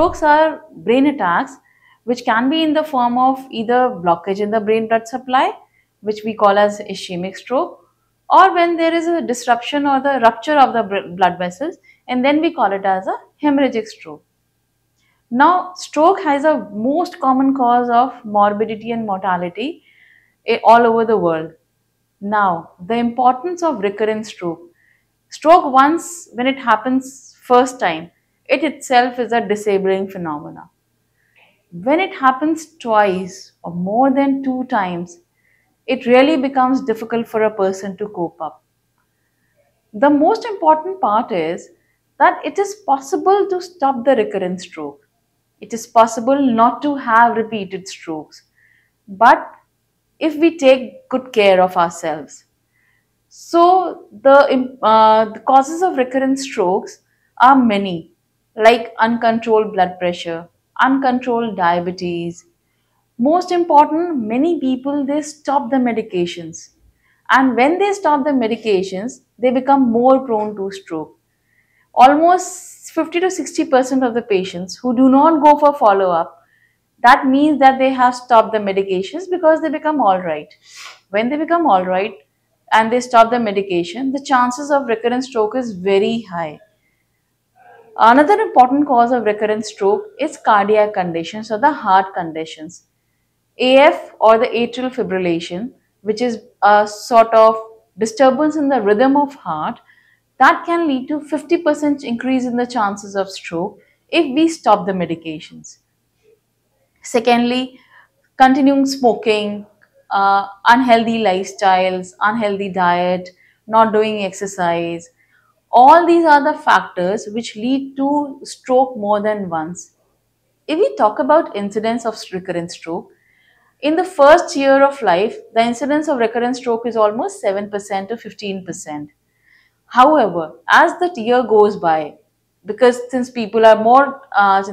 strokes are brain attacks which can be in the form of either blockage in the brain blood supply, which we call as ischemic stroke, or when there is a disruption or the rupture of the blood vessels, and then we call it as a hemorrhagic stroke. Now, stroke has a most common cause of morbidity and mortality all over the world. Now, the importance of recurrent stroke. Stroke once, when it happens first time, it itself is a disabling phenomena. When it happens twice or more than 2 times, it really becomes difficult for a person to cope up. The most important part is that it is possible to stop the recurrent stroke. It is possible not to have repeated strokes, but if we take good care of ourselves. So the causes of recurrent strokes are many, like uncontrolled blood pressure, uncontrolled diabetes. Most important, many people, they stop the medications. And when they stop the medications, they become more prone to stroke. Almost 50 to 60% of the patients who do not go for follow-up, that means that they have stopped the medications because they become all right. When they become all right and they stop the medication, the chances of recurrent stroke is very high. Another important cause of recurrent stroke is cardiac conditions or the heart conditions. AF or the atrial fibrillation, which is a sort of disturbance in the rhythm of heart, that can lead to 50% increase in the chances of stroke if we stop the medications. Secondly, continuing smoking, unhealthy lifestyles, unhealthy diet, not doing exercise, all these are the factors which lead to stroke more than once. If we talk about incidence of recurrent stroke, in the first year of life, the incidence of recurrent stroke is almost 7% to 15%. However, as the year goes by, because since people are more,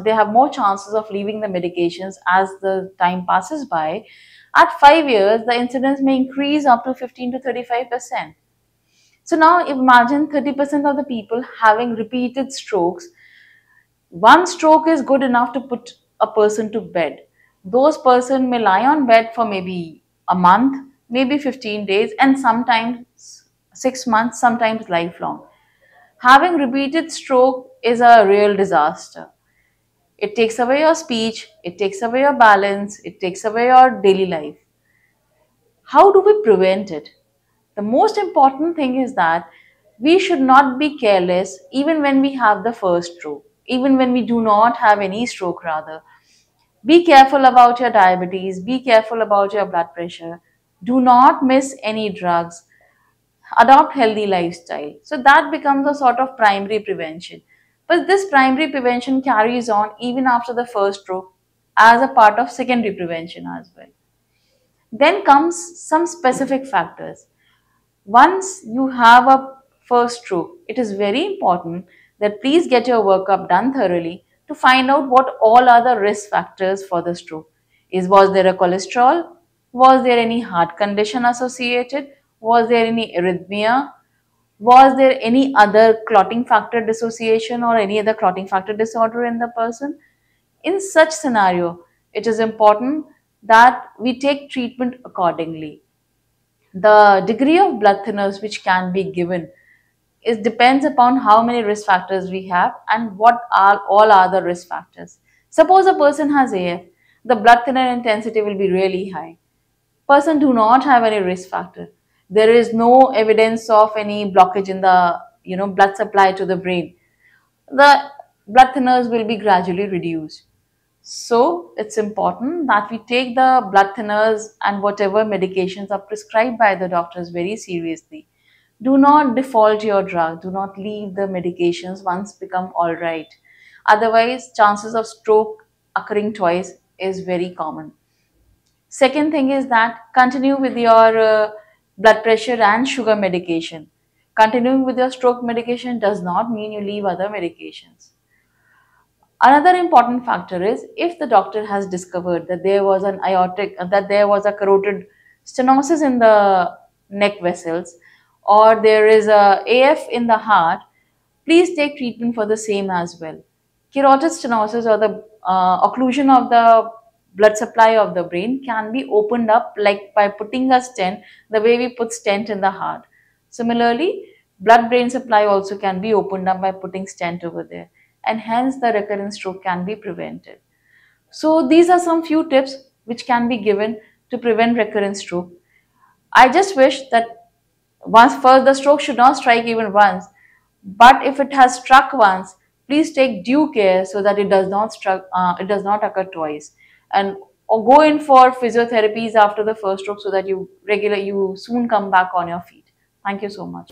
they have more chances of leaving the medications as the time passes by, at 5 years, the incidence may increase up to 15 to 35%. So now imagine 30% of the people having repeated strokes. One stroke is good enough to put a person to bed. Those person may lie on bed for maybe a month, maybe 15 days, and sometimes 6 months, sometimes lifelong. Having repeated stroke is a real disaster. It takes away your speech, it takes away your balance, it takes away your daily life. How do we prevent it? The most important thing is that we should not be careless even when we have the first stroke, even when we do not have any stroke rather. Be careful about your diabetes, be careful about your blood pressure. Do not miss any drugs. Adopt healthy lifestyle. So that becomes a sort of primary prevention. But this primary prevention carries on even after the first stroke as a part of secondary prevention as well. Then comes some specific factors. Once you have a first stroke, it is very important that please get your workup done thoroughly to find out what all are the risk factors for the stroke. Was there a cholesterol? Was there any heart condition associated? Was there any arrhythmia? Was there any other clotting factor dissociation or any other clotting factor disorder in the person? In such scenario, it is important that we take treatment accordingly. The degree of blood thinners which can be given is depends upon how many risk factors we have and what are all other risk factors. Suppose a person has AF, the blood thinner intensity will be really high. Person do not have any risk factor. There is no evidence of any blockage in the blood supply to the brain. The blood thinners will be gradually reduced. So it's important that we take the blood thinners and whatever medications are prescribed by the doctors very seriously. Do not default your drug. Do not leave the medications once become all right. Otherwise, chances of stroke occurring twice is very common. Second thing is that continue with your blood pressure and sugar medication. Continuing with your stroke medication does not mean you leave other medications. Another important factor is if the doctor has discovered that there was a carotid stenosis in the neck vessels or there is a AF in the heart, please take treatment for the same as well. Carotid stenosis, or the occlusion of the blood supply of the brain, can be opened up like by putting a stent, the way we put stent in the heart. Similarly, blood brain supply also can be opened up by putting stent over there, and hence the recurrent stroke can be prevented. So these are some few tips which can be given to prevent recurrent stroke. I just wish that once first, the stroke should not strike even once, but if it has struck once, please take due care so that it does not occur twice, and or go in for physiotherapies after the first stroke so that you soon come back on your feet. Thank you so much.